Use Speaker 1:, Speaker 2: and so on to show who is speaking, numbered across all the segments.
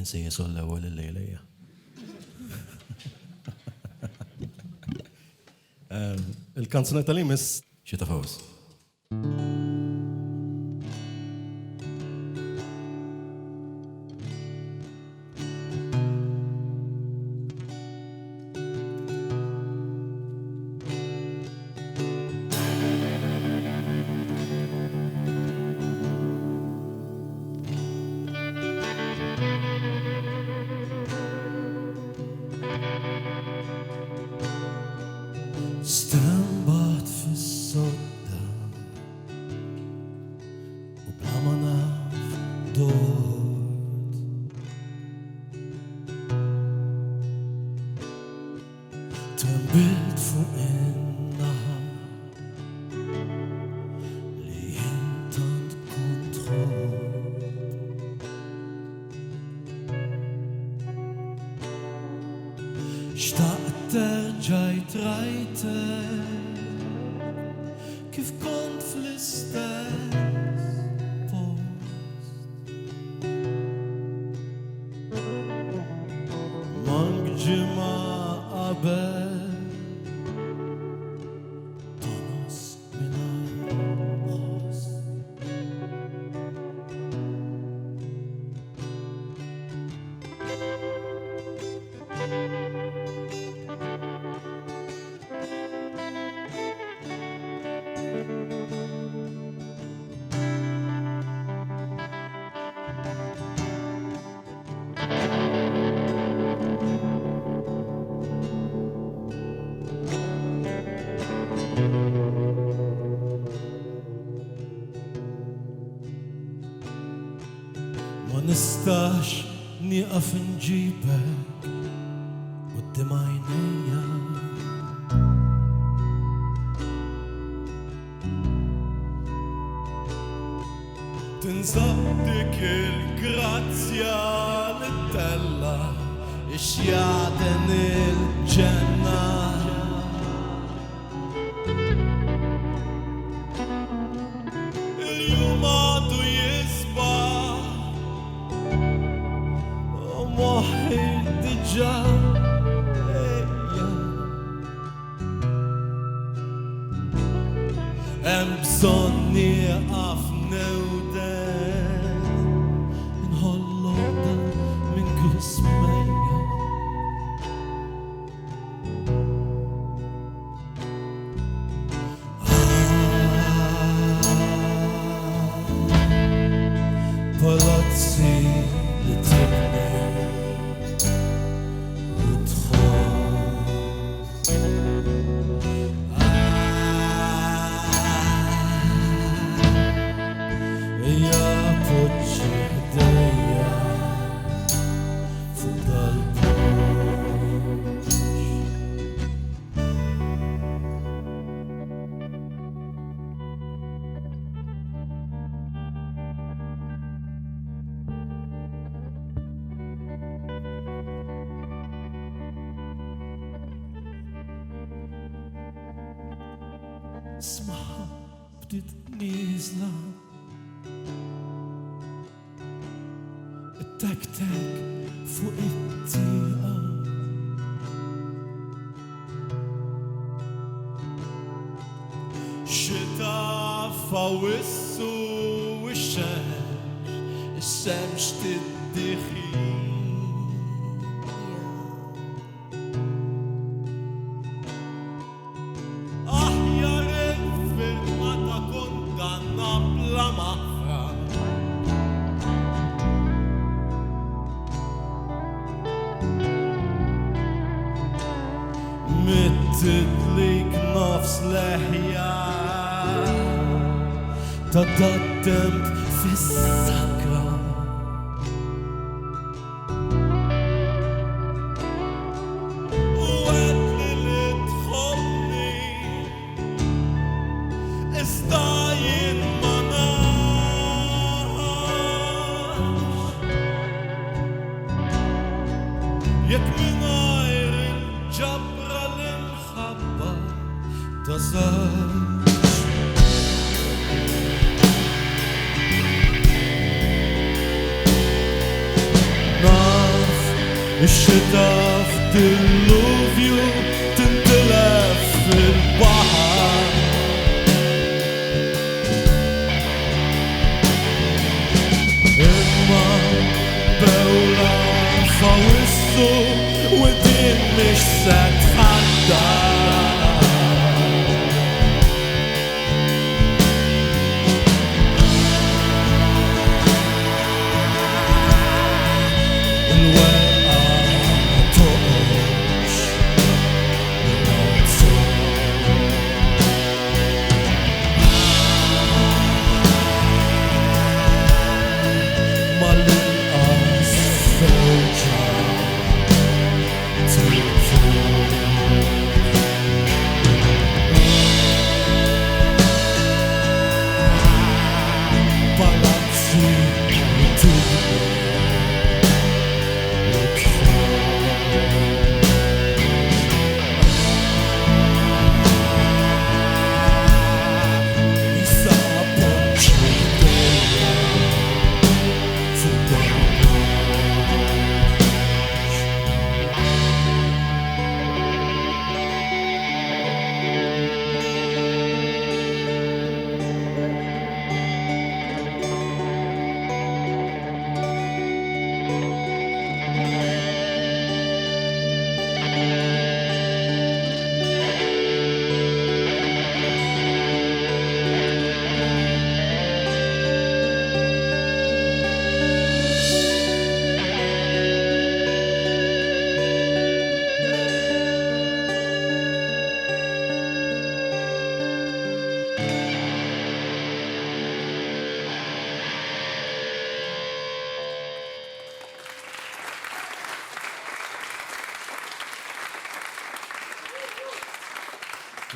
Speaker 1: نسيسوا الأول الليلة. Il kanzunet li miss Xita Fawz.
Speaker 2: استنبط في الصدى وبلا ما نعرف دورت ترمبلت فوق النهر اللي انت كنترول اشتقت رجعت رايتك كيف كنت في الاستاذ بوست مانك جمعة قبل طنس من الغاز ما نستاش نقف نجيبك قدام عينيا تنزقدك الجرازيا للدلع اشيعدن الجنة اليوم عدو يصبح وموحد جا بصني أقف نودان انهالودا من جسمي Palazzi لتبني يا بوتش هدية فوق البوش اسمعها بتتنيزنا التك تك فوق الدقيقة شتا فوسو الشمس تدخي أحيا رفل ما تكون دانا بلا مفرق متدلك نفس لحيا تقدمت في السكرة وقت اللي تخلني استعين مناش يكمن غير الجبرة للمحبة تصل No الشتا في دلوفيو تنتلف في البحر إما دولة فوسطه ودين مش ستحدى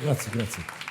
Speaker 1: Grazie, grazie.